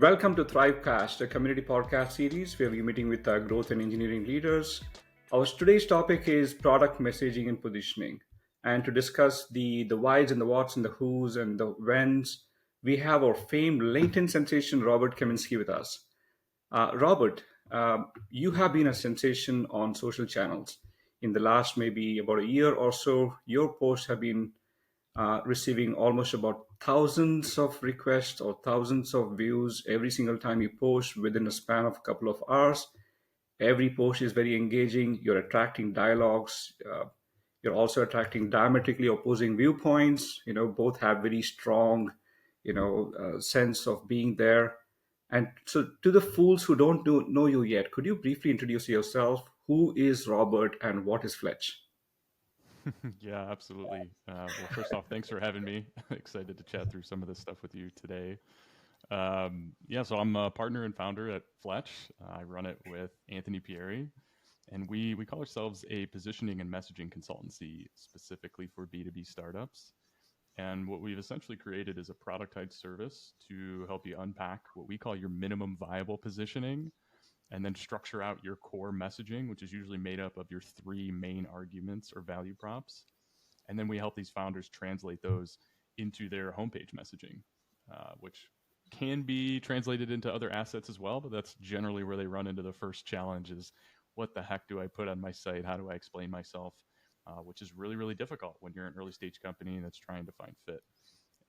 Welcome to Thrivecast, a community podcast series where we're meeting with growth and engineering leaders. Our today's topic is product messaging and positioning. And to discuss the whys and the whats and the whos and the whens, we have our famed LinkedIn sensation, Robert Kaminski, with us. Robert, you have been a sensation on social channels. In the last maybe about a year or so, your posts have been receiving almost about thousands of requests or thousands of views every single time you post within a span of a couple of hours. Every post is very engaging. You're attracting dialogues. You're also attracting diametrically opposing viewpoints. Both have very strong, sense of being there. And so, to the fools who don't know you yet, could you briefly introduce yourself? Who is Robert and what is Fletch? Yeah, absolutely. Well, first off, thanks for having me. Excited to chat through some of this stuff with you today. Yeah, so I'm a partner and founder at Fletch. I run it with Anthony Pieri, and we call ourselves a positioning and messaging consultancy specifically for B2B startups. And what we've essentially created is a productized service to help you unpack what we call your minimum viable positioning and then structure out your core messaging, which is usually made up of your three main arguments or value props. And then we help these founders translate those into their homepage messaging, which can be translated into other assets as well. But that's generally where they run into the first challenge is what the heck do I put on my site? How do I explain myself? Which is really, really difficult when you're an early stage company that's trying to find fit.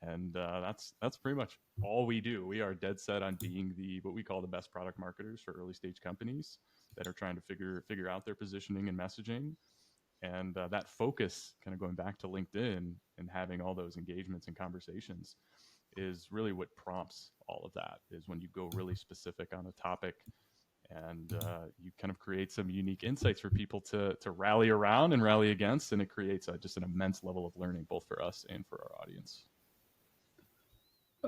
And that's pretty much all we do. We are dead set on being the what we call the best product marketers for early stage companies that are trying to figure out their positioning and messaging. And that focus, kind of going back to LinkedIn and having all those engagements and conversations, is really what prompts all of that. Is when you go really specific on a topic, and you kind of create some unique insights for people to rally around and rally against, and it creates just an immense level of learning both for us and for our audience.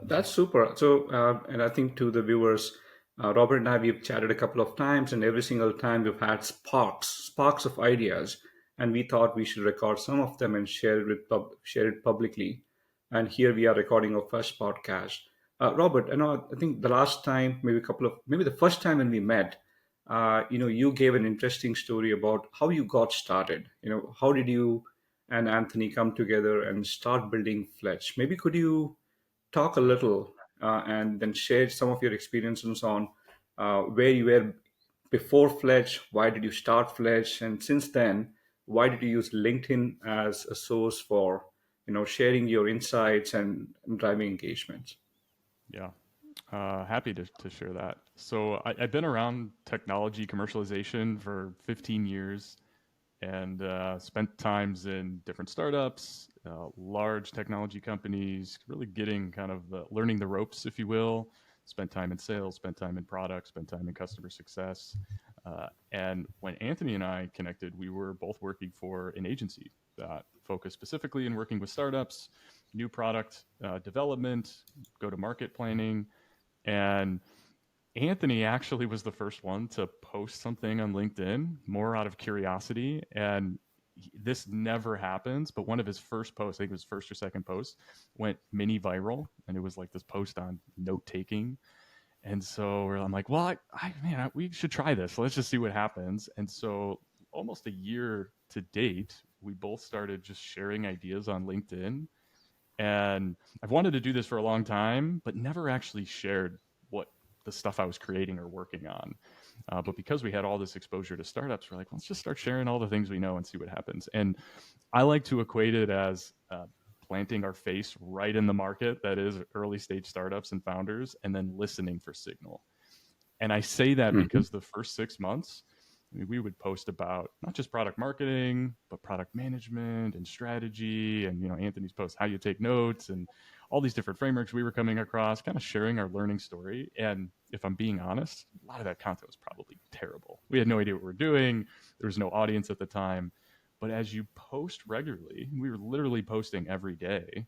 That's super. So, and I think to the viewers, Robert and I, we've chatted a couple of times, and every single time we've had sparks of ideas, and we thought we should record some of them and share it publicly. And here we are recording our first podcast. Robert, I think the last time, maybe the first time when we met, you gave an interesting story about how you got started. How did you and Anthony come together and start building Fletch? Maybe could you talk a little and then share some of your experiences on where you were before Fletch, why did you start Fletch, and since then, why did you use LinkedIn as a source for sharing your insights and driving engagement? Yeah. Happy to share that. So I've been around technology commercialization for 15 years and spent times in different startups, large technology companies, really getting kind of learning the ropes, if you will. Spent time in sales, spent time in product, spent time in customer success. And when Anthony and I connected, we were both working for an agency that focused specifically in working with startups, new product development, go to market planning. And Anthony actually was the first one to post something on LinkedIn more out of curiosity. And this never happens, but one of his first posts, I think it was first or second post, went mini viral. And it was like this post on note taking. And so I'm like, well, man, we should try this. Let's just see what happens. And so almost a year to date, we both started just sharing ideas on LinkedIn. And I've wanted to do this for a long time, but never actually shared what the stuff I was creating or working on. But because we had all this exposure to startups, we're like, let's just start sharing all the things we know and see what happens. And I like to equate it as planting our face right in the market that is early stage startups and founders, and then listening for signal. And I say that Mhm. because the first 6 months, I mean, we would post about not just product marketing, but product management and strategy. And, Anthony's post, how you take notes and all these different frameworks we were coming across, kind of sharing our learning story. And if I'm being honest, a lot of that content was probably terrible. We had no idea what we were doing. There was no audience at the time. But as you post regularly, we were literally posting every day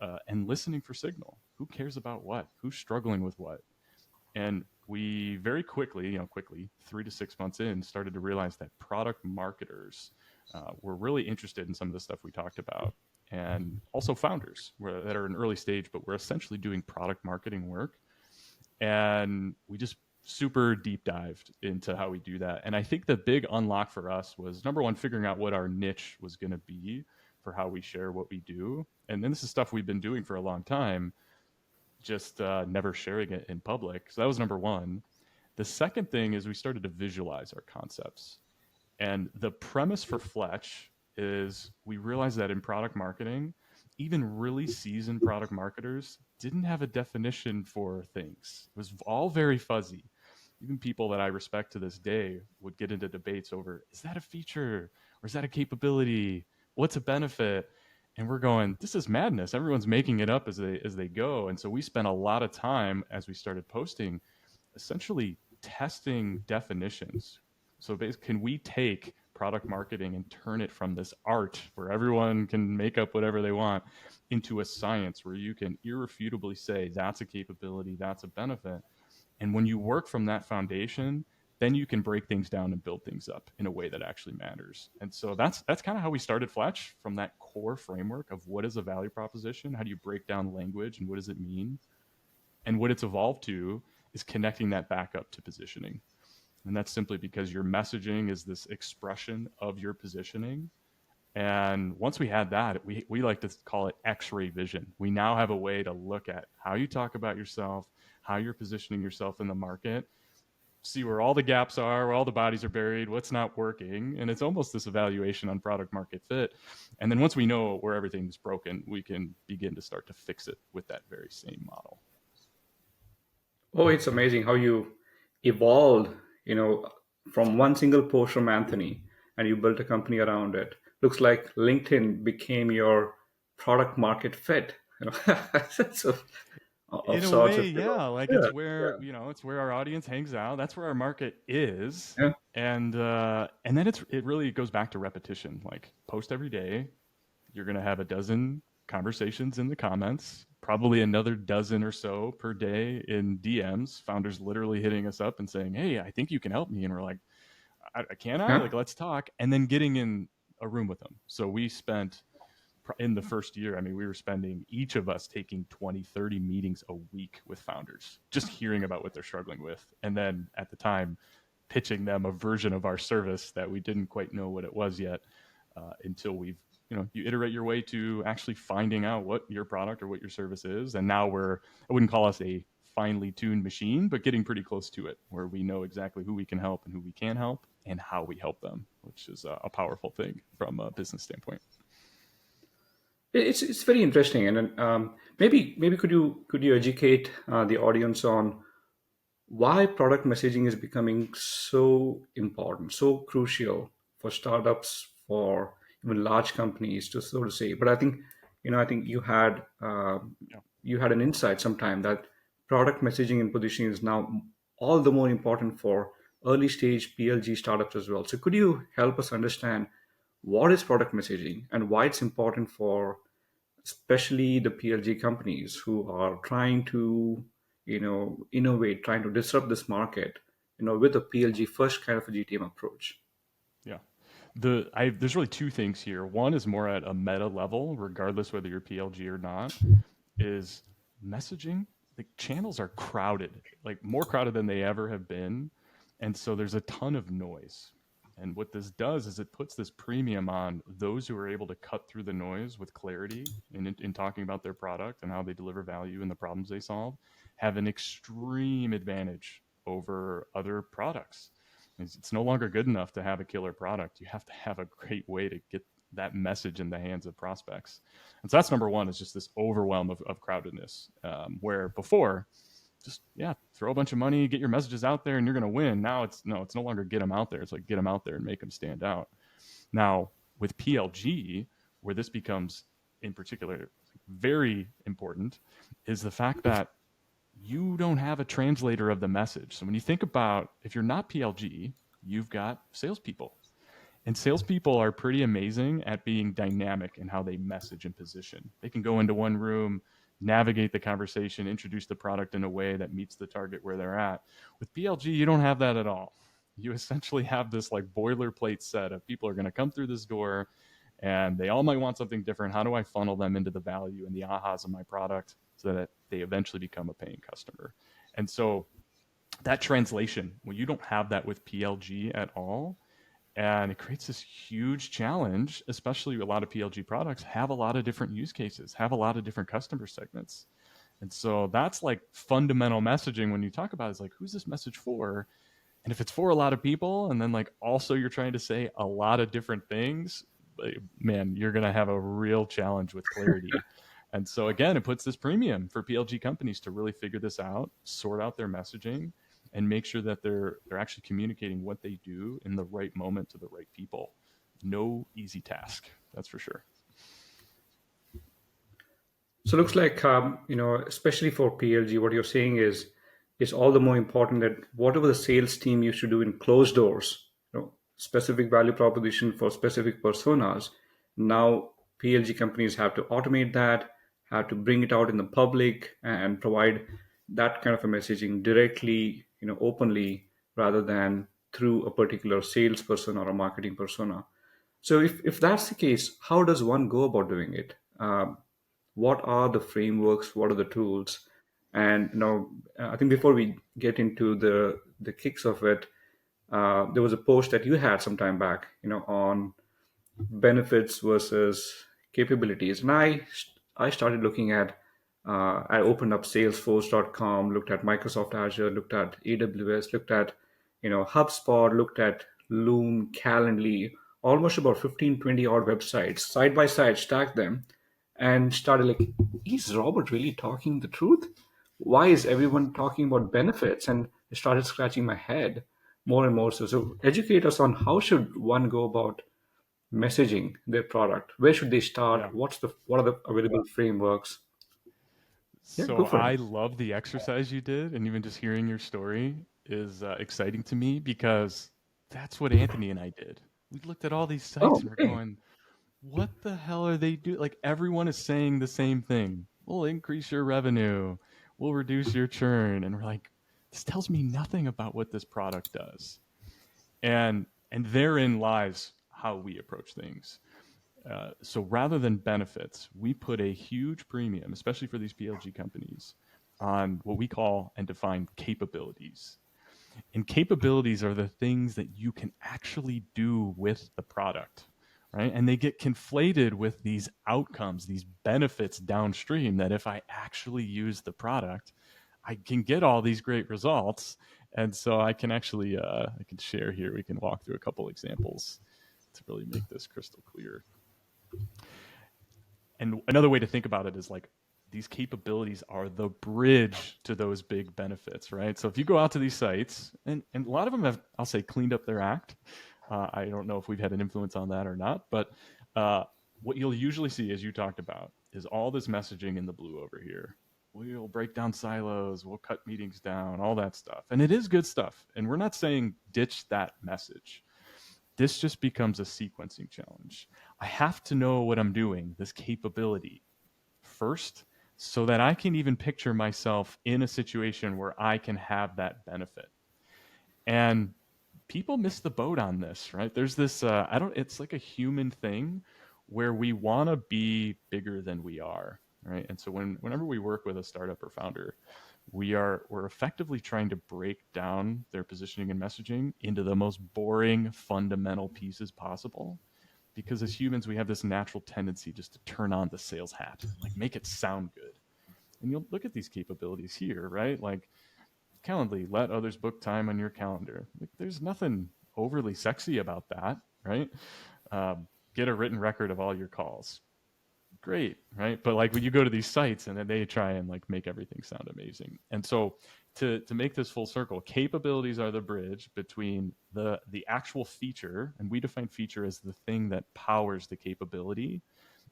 and listening for signal. Who cares about what? Who's struggling with what? And we very quickly, 3 to 6 months in, started to realize that product marketers were really interested in some of the stuff we talked about. And also founders that are in early stage, but we're essentially doing product marketing work. And we just super deep dived into how we do that. And I think the big unlock for us was number one, figuring out what our niche was going to be for how we share what we do. And then this is stuff we've been doing for a long time, just never sharing it in public. So that was number one. The second thing is we started to visualize our concepts. And the premise for Fletch is we realized that in product marketing, even really seasoned product marketers didn't have a definition for things. It was all very fuzzy. Even people that I respect to this day would get into debates over, is that a feature or is that a capability? What's a benefit? And we're going, this is madness. Everyone's making it up as they go. And so we spent a lot of time as we started posting, essentially testing definitions. So basically, can we take product marketing and turn it from this art where everyone can make up whatever they want into a science where you can irrefutably say that's a capability, that's a benefit. And when you work from that foundation, then you can break things down and build things up in a way that actually matters. And so that's kind of how we started Fletch, from that core framework of what is a value proposition, how do you break down language and what does it mean? And what it's evolved to is connecting that back up to positioning. And that's simply because your messaging is this expression of your positioning. And once we had that, we like to call it X-ray vision. We now have a way to look at how you talk about yourself, how you're positioning yourself in the market, see where all the gaps are, where all the bodies are buried, what's not working. And it's almost this evaluation on product market fit. And then once we know where everything's broken, we can begin to start to fix it with that very same model. Oh, it's amazing how you evolved, you know, from one single post from Anthony and you built a company around it. Looks like LinkedIn became your product market fit, you know, so, of In a sorts, way, if you yeah, like will. it's Yeah, where, it's where our audience hangs out. That's where our market is. yeah, And then it really goes back to repetition. Like, post every day. You're going to have a dozen conversations in the comments, probably another dozen or so per day in DMs, founders literally hitting us up and saying, "Hey, I think you can help me." And we're like, Can I? yeah. Like, let's talk." And then getting in a room with them. So we spent, in the first year, I mean, we were spending, each of us taking 20, 30 meetings a week with founders, just hearing about what they're struggling with. And then at the time, pitching them a version of our service that we didn't quite know what it was yet, until you iterate your way to actually finding out what your product or what your service is. And now I wouldn't call us a finely tuned machine, but getting pretty close to it, where we know exactly who we can help and who we can help and how we help them, which is a powerful thing from a business standpoint. It's very interesting, and then, maybe could you educate the audience on why product messaging is becoming so important, so crucial for startups, for even large companies, to so to say. But I think Yeah. you had an insight sometime that product messaging and positioning is now all the more important for early stage PLG startups as well. So could you help us understand what is product messaging and why it's important for especially the PLG companies who are trying to, innovate, trying to disrupt this market, with a PLG first kind of a GTM approach. Yeah. There's really two things here. One is more at a meta level, regardless whether you're PLG or not, is messaging. The channels are crowded, like more crowded than they ever have been. And so there's a ton of noise. And what this does is it puts this premium on those who are able to cut through the noise with clarity in talking about their product and how they deliver value and the problems they solve, have an extreme advantage over other products. It's no longer good enough to have a killer product. You have to have a great way to get that message in the hands of prospects. And so that's number one, is just this overwhelm of crowdedness, where before, just, yeah, throw a bunch of money, get your messages out there, and you're going to win. Now it's no longer get them out there. It's like get them out there and make them stand out. Now with PLG, where this becomes in particular very important, is the fact that you don't have a translator of the message. So when you think about, if you're not PLG, you've got salespeople. And salespeople are pretty amazing at being dynamic in how they message and position. They can go into one room, navigate the conversation, introduce the product in a way that meets the target where they're at. With PLG, you don't have that at all. You essentially have this like boilerplate set of people are going to come through this door and they all might want something different. How do I funnel them into the value and the ahas of my product so that they eventually become a paying customer? And so that translation, when you don't have that with PLG at all, and it creates this huge challenge, especially a lot of PLG products have a lot of different use cases, have a lot of different customer segments. And so that's like fundamental messaging when you talk about it, is like, who's this message for? And if it's for a lot of people, and then like also you're trying to say a lot of different things, man, you're going to have a real challenge with clarity. And so again, it puts this premium for PLG companies to really figure this out, sort out their messaging, and make sure that they're actually communicating what they do in the right moment to the right people. No easy task, that's for sure. So it looks like especially for PLG, what you're saying is all the more important that whatever the sales team used to do in closed doors, specific value proposition for specific personas. Now PLG companies have to automate that, have to bring it out in the public and provide that kind of a messaging directly, openly, rather than through a particular salesperson or a marketing persona. So if that's the case, how does one go about doing it? What are the frameworks? What are the tools? And I think before we get into the kicks of it, there was a post that you had some time back, on benefits versus capabilities, and I started looking at. I opened up Salesforce.com, looked at Microsoft Azure, looked at AWS, looked at HubSpot, looked at Loom, Calendly, almost about 15, 20 odd websites, side by side, stacked them, and started like, is Robert really talking the truth? Why is everyone talking about benefits? And I started scratching my head more and more. So educate us on how should one go about messaging their product. Where should they start? Yeah. What are the available frameworks? Yeah, go So for it. I love the exercise you did, and even just hearing your story is exciting to me, because that's what Anthony and I did. We looked at all these sites Oh, and we're okay. going, what the hell are they doing? Like, everyone is saying the same thing. We'll increase your revenue. We'll reduce your churn. And we're like, this tells me nothing about what this product does. And therein lies how we approach things. So rather than benefits, we put a huge premium, especially for these PLG companies, on what we call and define capabilities. And capabilities are the things that you can actually do with the product, right? And they get conflated with these outcomes, these benefits downstream, that if I actually use the product, I can get all these great results. And so I can actually, I can share here. We can walk through a couple examples to really make this crystal clear. And another way to think about it is like, these capabilities are the bridge to those big benefits, right? So if you go out to these sites, and a lot of them have, I'll say, cleaned up their act. I don't know if we've had an influence on that or not, but what you'll usually see, as you talked about, is all this messaging in the blue over here. We'll break down silos, we'll cut meetings down, all that stuff. And it is good stuff. And we're not saying ditch that message. This just becomes a sequencing challenge. I have to know what I'm doing, this capability, first, so that I can even picture myself in a situation where I can have that benefit. And people miss the boat on this, right? There's this, it's like a human thing where we want to be bigger than we are, right? And so whenever we work with a startup or founder, we're effectively trying to break down their positioning and messaging into the most boring fundamental pieces possible, because as humans we have this natural tendency just to turn on the sales hat, like make it sound good. And you'll look at these capabilities here, right? Like, Calendly, let others book time on your calendar. Like, there's nothing overly sexy about that, right? Get a written record of all your calls. Great, right? But like when you go to these sites and then they try and like make everything sound amazing. And so to make this full circle, capabilities are the bridge between the actual feature, and we define feature as the thing that powers the capability.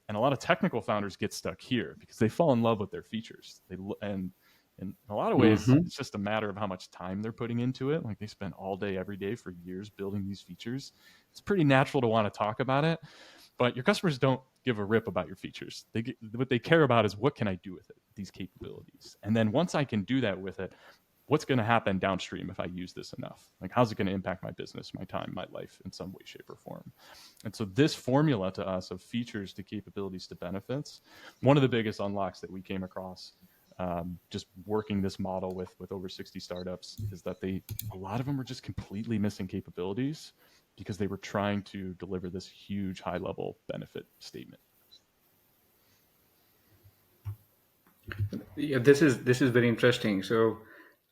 And a lot of technical founders get stuck here because they fall in love with their features. And in a lot of ways, Hmm. it's just a matter of how much time they're putting into it. Like, they spend all day, every day for years building these features. It's pretty natural to want to talk about it, but your customers don't give a rip about your features. What they care about is, what can I do with it, these capabilities? And then once I can do that with it, what's going to happen downstream if I use this enough? Like, how's it going to impact my business, my time, my life in some way, shape, or form? And so this formula to us of features to capabilities to benefits, one of the biggest unlocks that we came across just working this model with over 60 startups, is that a lot of them were just completely missing capabilities because they were trying to deliver this huge high level benefit statement. Yeah, this is very interesting. So,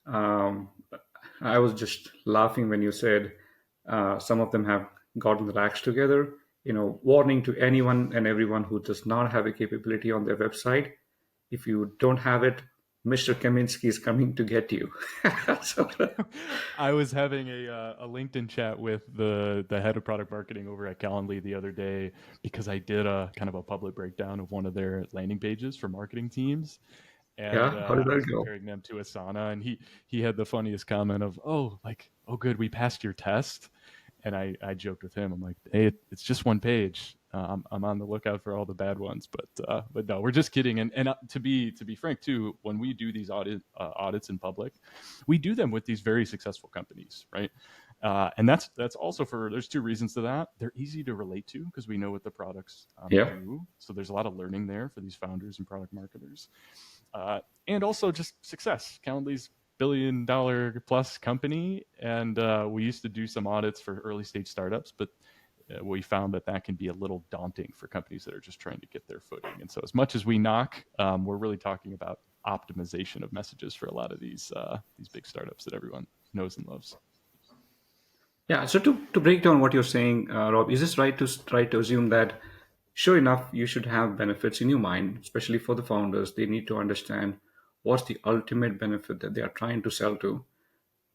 um, I was just laughing when you said some of them have gotten their acts together. Warning to anyone and everyone who does not have a capability on their website. If you don't have it, Mr. Kaminski is coming to get you. So, I was having a LinkedIn chat with the head of product marketing over at Calendly the other day because I did a kind of a public breakdown of one of their landing pages for marketing teams, and yeah, how did I that was go? comparing them to Asana, and he had the funniest comment of, oh good, we passed your test. And I joked with him. I'm like, hey, it's just one page. I'm on the lookout for all the bad ones, but no, we're just kidding. And to be frank too, when we do these audits in public, we do them with these very successful companies, right? And that's also for, there's two reasons to that. They're easy to relate to because we know what the products Yeah. do. So there's a lot of learning there for these founders and product marketers. And also just success. Calendly's $1 billion plus company, and we used to do some audits for early stage startups, but we found that can be a little daunting for companies that are just trying to get their footing. And so, as much as we knock, we're really talking about optimization of messages for a lot of these big startups that everyone knows and loves. Yeah. So to break down what you're saying, Rob, is this right to try to assume that, sure enough, you should have benefits in your mind, especially for the founders. They need to understand what's the ultimate benefit that they are trying to sell to,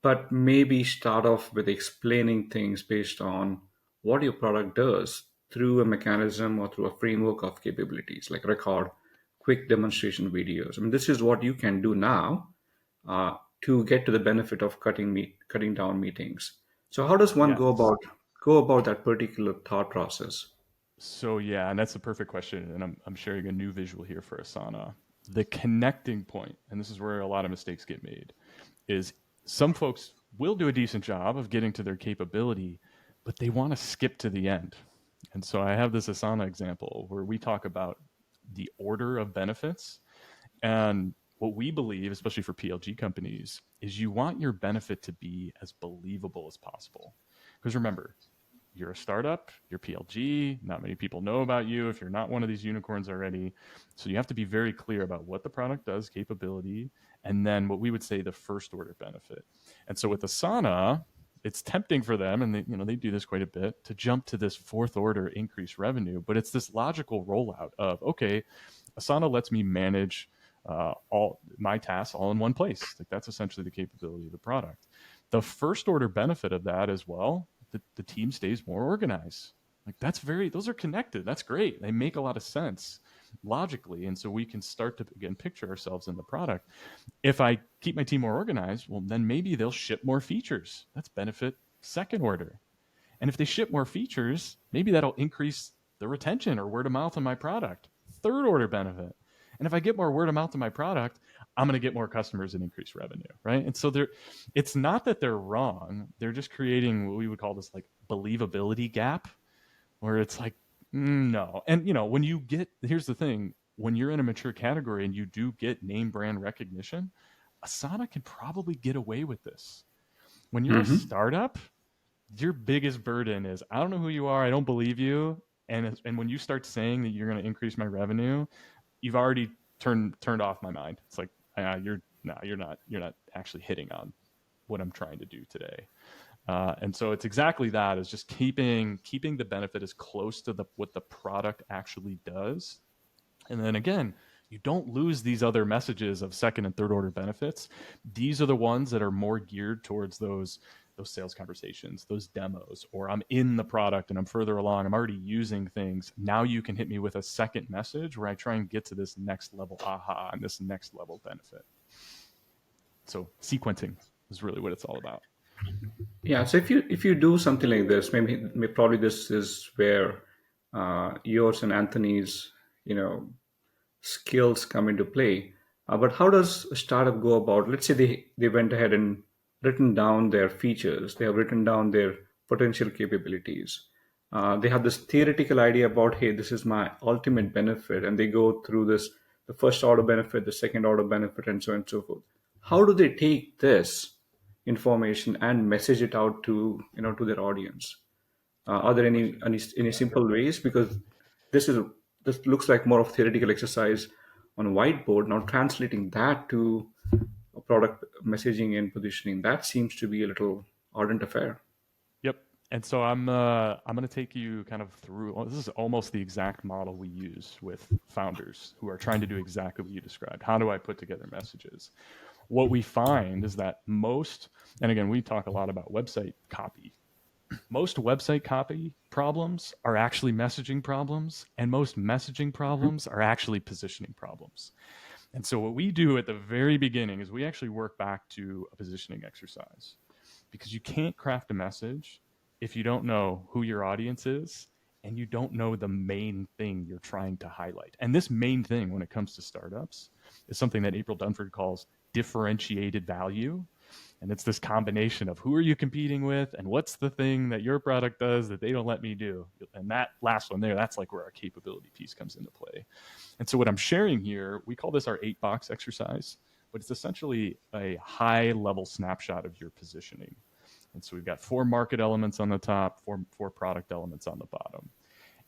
but maybe start off with explaining things based on what your product does through a mechanism or through a framework of capabilities, like record quick demonstration videos. I mean, this is what you can do now to get to the benefit of cutting down meetings. So, how does one Yeah. go about that particular thought process? So yeah, and that's a perfect question, and I'm sharing a new visual here for Asana. The connecting point, and this is where a lot of mistakes get made, is some folks will do a decent job of getting to their capability, but they want to skip to the end. And so I have this Asana example where we talk about the order of benefits. And what we believe, especially for PLG companies, is you want your benefit to be as believable as possible. Because remember, you're a startup, you're PLG, not many people know about you if you're not one of these unicorns already. So you have to be very clear about what the product does, capability, and then what we would say the first order benefit. And so with Asana, it's tempting for them, and they do this quite a bit, to jump to this fourth order increased revenue. But it's this logical rollout of, okay, Asana lets me manage all my tasks all in one place. Like that's essentially the capability of the product. The first order benefit of that as well, the team stays more organized. Like those are connected. That's great. They make a lot of sense logically. And so we can start to, again, picture ourselves in the product. If I keep my team more organized, well, then maybe they'll ship more features. That's benefit second order. And if they ship more features, maybe that'll increase the retention or word of mouth on my product. Third order benefit. And if I get more word of mouth on my product, I'm going to get more customers and increase revenue, right? And so it's not that they're wrong. They're just creating what we would call this like believability gap, where it's like, no. And here's the thing, when you're in a mature category and you do get name brand recognition, Asana can probably get away with this. When you're a Hmm. startup, your biggest burden is, I don't know who you are, I don't believe you, and when you start saying that you're going to increase my revenue, you've already turned off my mind. It's like, you're not actually hitting on what I'm trying to do today. And so it's exactly that, is just keeping the benefit as close to what the product actually does. And then again, you don't lose these other messages of second and third order benefits. These are the ones that are more geared towards those sales conversations, those demos, or I'm in the product and I'm further along, I'm already using things. Now you can hit me with a second message where I try and get to this next level aha and this next level benefit. So sequencing is really what it's all about. Yeah. So if you do something like this, maybe probably this is where yours and Anthony's skills come into play. But how does a startup go about? Let's say they went ahead and written down their features. They have written down their potential capabilities. They have this theoretical idea about, hey, this is my ultimate benefit, and they go through this the first order benefit, the second order benefit, and so on and so forth. How do they take this information and message it out to to their audience? Are there any simple ways? Because this is this looks like more of theoretical exercise on a whiteboard. Now translating that to a product messaging and positioning, that seems to be a little ardent affair. Yep. And so I'm going to take you kind of through. Well, this is almost the exact model we use with founders who are trying to do exactly what you described. How do I put together messages? What we find is that most, and again, we talk a lot about website copy. Most website copy problems are actually messaging problems, and most messaging problems are actually positioning problems. And so what we do at the very beginning is we actually work back to a positioning exercise, because you can't craft a message if you don't know who your audience is and you don't know the main thing you're trying to highlight. And this main thing, when it comes to startups, is something that April Dunford calls differentiated value. And it's this combination of who are you competing with and what's the thing that your product does that they don't let me do. And that last one there, that's like where our capability piece comes into play. And so what I'm sharing here, we call this our 8-box exercise, but it's essentially a high level snapshot of your positioning. And so we've got 4 market elements on the top, four product elements on the bottom.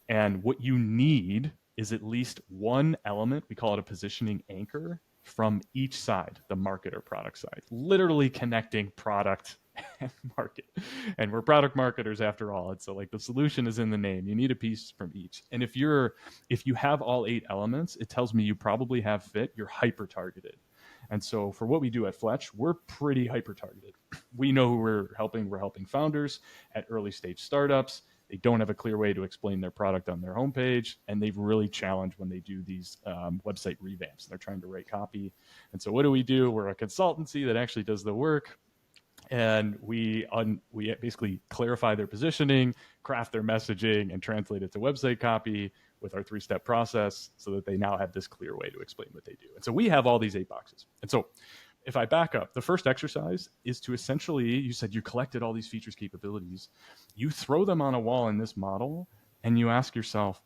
And what you need is at least one element, we call it a positioning anchor, from each side, the market or product side, literally connecting product and market. And we're product marketers after all. And so like the solution is in the name. You need a piece from each. And if you have all 8 elements, it tells me you probably have fit, you're hyper targeted. And so for what we do at Fletch, we're pretty hyper targeted. We know who we're helping. We're helping founders at early stage startups. They don't have a clear way to explain their product on their homepage, and they've really challenged when they do these website revamps. They're trying to write copy. And so what do? We're a consultancy that actually does the work, and we basically clarify their positioning, craft their messaging, and translate it to website copy with our 3-step process so that they now have this clear way to explain what they do. And so we have all these 8 boxes. And so if I back up, the first exercise is to essentially, you said you collected all these features, capabilities, you throw them on a wall in this model, and you ask yourself,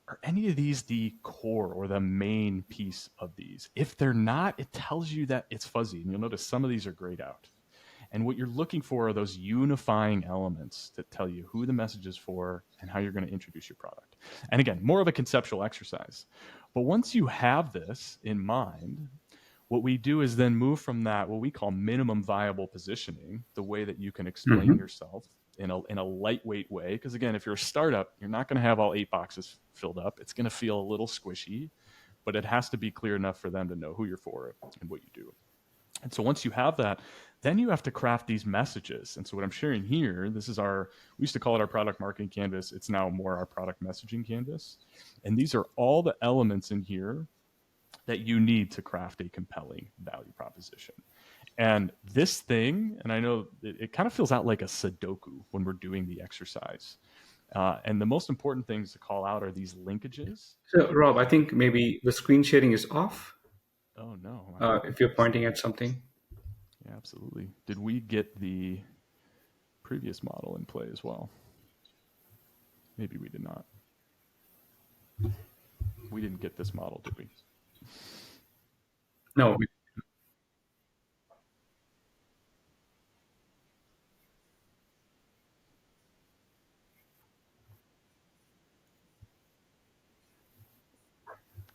are any of these the core or the main piece of these? If they're not, it tells you that it's fuzzy, and you'll notice some of these are grayed out. And what you're looking for are those unifying elements that tell you who the message is for and how you're going to introduce your product. And again, more of a conceptual exercise. But once you have this in mind, what we do is then move from that, what we call minimum viable positioning, the way that you can explain yourself in a lightweight way. Because again, if you're a startup, you're not going to have all 8 boxes filled up. It's going to feel a little squishy, but it has to be clear enough for them to know who you're for and what you do. And so once you have that, then you have to craft these messages. And so what I'm sharing here, we used to call it our product marketing canvas. It's now more our product messaging canvas. And these are all the elements in here that you need to craft a compelling value proposition. And this thing, and I know it kind of feels out like a Sudoku when we're doing the exercise. And the most important things to call out are these linkages. So, Rob, I think maybe the screen sharing is off. Oh, no. If you're pointing at something. Yeah, absolutely. Did we get the previous model in play as well? Maybe we did not. We didn't get this model, did we? No.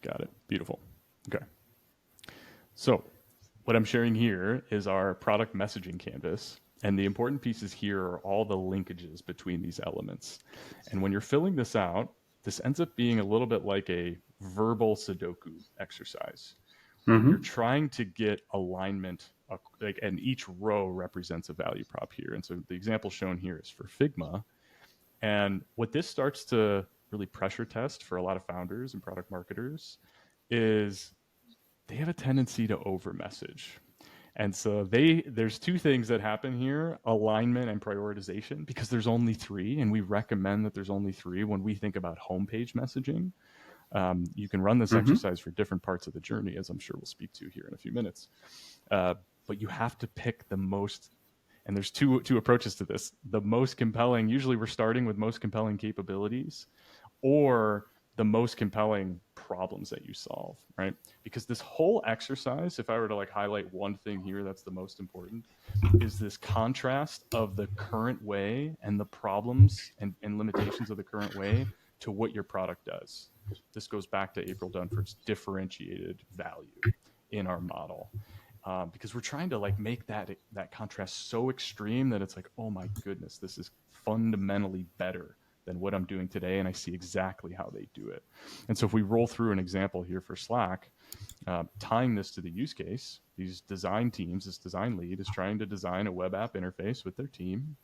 Got it. Beautiful. Okay. So what I'm sharing here is our product messaging canvas. And the important pieces here are all the linkages between these elements. And when you're filling this out, this ends up being a little bit like a verbal Sudoku exercise. You're trying to get alignment, and each row represents a value prop here. And so the example shown here is for Figma. And what this starts to really pressure test for a lot of founders and product marketers is they have a tendency to over message. And so there's 2 things that happen here: alignment and prioritization, because there's only 3, and we recommend that there's only 3 when we think about homepage messaging. You can run this exercise for different parts of the journey, as I'm sure we'll speak to here in a few minutes. But you have to pick the most, and there's two approaches to this. The most compelling, usually we're starting with most compelling capabilities, or the most compelling problems that you solve, right? Because this whole exercise, if I were to like highlight one thing here that's the most important, is this contrast of the current way and the problems and limitations of the current way to what your product does. This goes back to April Dunford's differentiated value in our model. Because we're trying to like make that contrast so extreme that it's like, oh my goodness, this is fundamentally better than what I'm doing today, and I see exactly how they do it. And so if we roll through an example here for Slack, tying this to the use case, these design teams, this design lead is trying to design a web app interface with their team.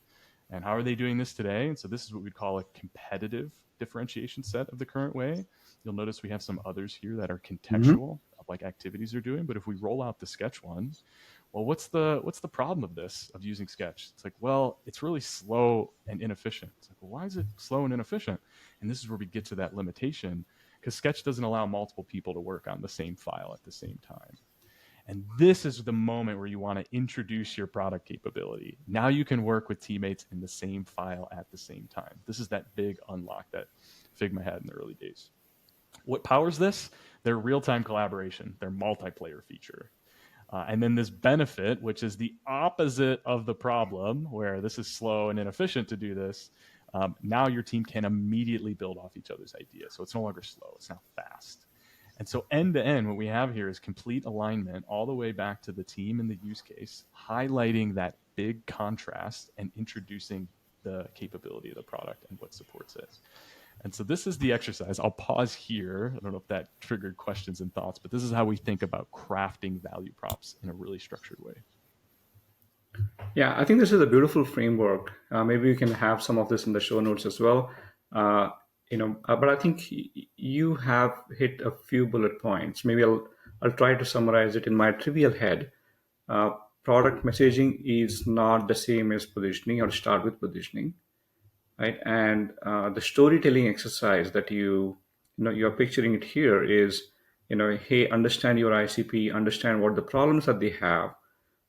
And how are they doing this today? And so this is what we'd call a competitive differentiation set of the current way. You'll notice we have some others here that are Mhm. contextual, like activities they're doing. But if we roll out the Sketch one, well, what's the problem of this, of using Sketch? It's like, well, it's really slow and inefficient. It's like, well, why is it slow and inefficient? And this is where we get to that limitation, because Sketch doesn't allow multiple people to work on the same file at the same time. And this is the moment where you want to introduce your product capability. Now you can work with teammates in the same file at the same time. This is that big unlock that Figma had in the early days. What powers this? Their real-time collaboration, their multiplayer feature. And then this benefit, which is the opposite of the problem, where this is slow and inefficient to do this. Now your team can immediately build off each other's ideas. So it's no longer slow, it's now fast. And so end to end, what we have here is complete alignment all the way back to the team and the use case, highlighting that big contrast and introducing the capability of the product and what supports it. And so this is the exercise. I'll pause here. I don't know if that triggered questions and thoughts, but this is how we think about crafting value props in a really structured way. Yeah, I think this is a beautiful framework. Maybe we can have some of this in the show notes as well. Uh, but I think you have hit a few bullet points. Maybe I'll try to summarize it in my trivial head. Uh, Product messaging is not the same as positioning, or start with positioning, right? And the storytelling exercise that you're picturing it here is, hey, understand your ICP, understand what the problems that they have,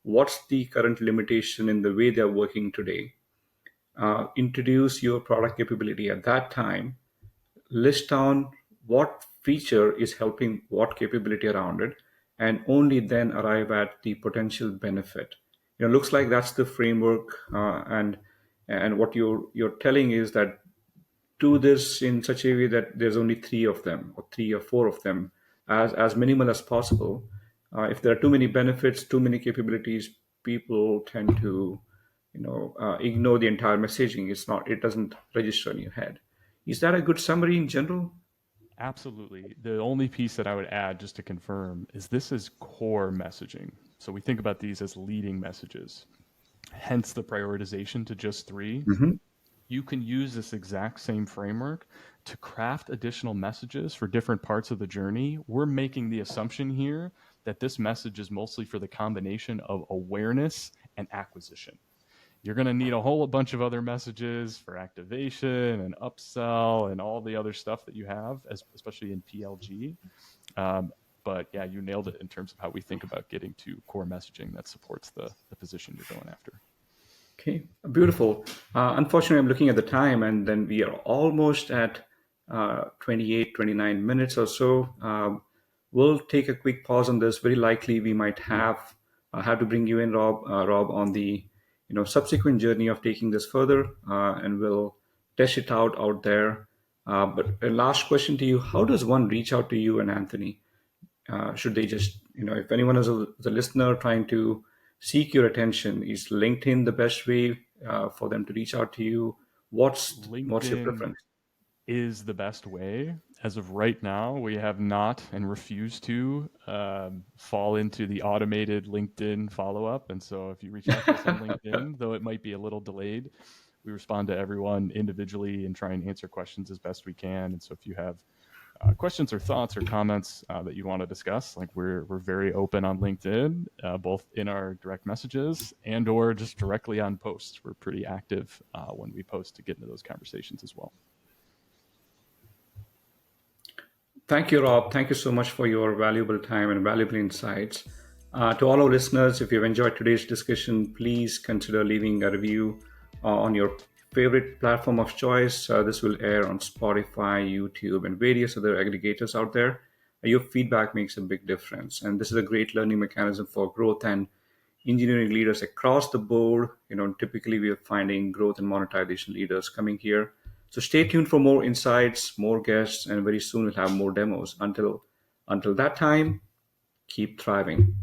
what's the current limitation in the way they're working today, introduce your product capability at that time, list down what feature is helping what capability around it, and only then arrive at the potential benefit. Looks like that's the framework, and what you're telling is that do this in such a way that there's only three of them, or three or four of them, as minimal as possible. If there are too many benefits, too many capabilities, people tend to ignore the entire messaging. It doesn't register in your head. Is that a good summary in general? Absolutely. The only piece that I would add, just to confirm, is this is core messaging. So we think about these as leading messages, hence the prioritization to just three. Hmm. You can use this exact same framework to craft additional messages for different parts of the journey. We're making the assumption here that this message is mostly for the combination of awareness and acquisition. You're going to need a whole bunch of other messages for activation and upsell and all the other stuff that you have, especially in PLG. But yeah, you nailed it in terms of how we think about getting to core messaging that supports the position you're going after. Okay, beautiful. Unfortunately, I'm looking at the time, and then we are almost at 28, 29 minutes or so. We'll take a quick pause on this. Very likely, we might have to bring you in, Rob, on the subsequent journey of taking this further, and we'll test it out there. But a last question to you: how does one reach out to you and Anthony? Should they just, if anyone is a listener trying to seek your attention, is LinkedIn the best way for them to reach out to you? What's your LinkedIn preference? is the best way. As of right now, we have not and refuse to fall into the automated LinkedIn follow up. And so if you reach out to us on LinkedIn, though it might be a little delayed, we respond to everyone individually and try and answer questions as best we can. And so if you have questions or thoughts or comments that you want to discuss, like we're very open on LinkedIn, both in our direct messages and or just directly on posts. We're pretty active when we post to get into those conversations as well. Thank you, Rob. Thank you so much for your valuable time and valuable insights. To all our listeners, if you've enjoyed today's discussion, please consider leaving a review on your favorite platform of choice. This will air on Spotify, YouTube, and various other aggregators out there. Your feedback makes a big difference, and this is a great learning mechanism for growth and engineering leaders across the board. Typically we are finding growth and monetization leaders coming here. So stay tuned for more insights, more guests, and very soon we'll have more demos. Until that time, keep thriving.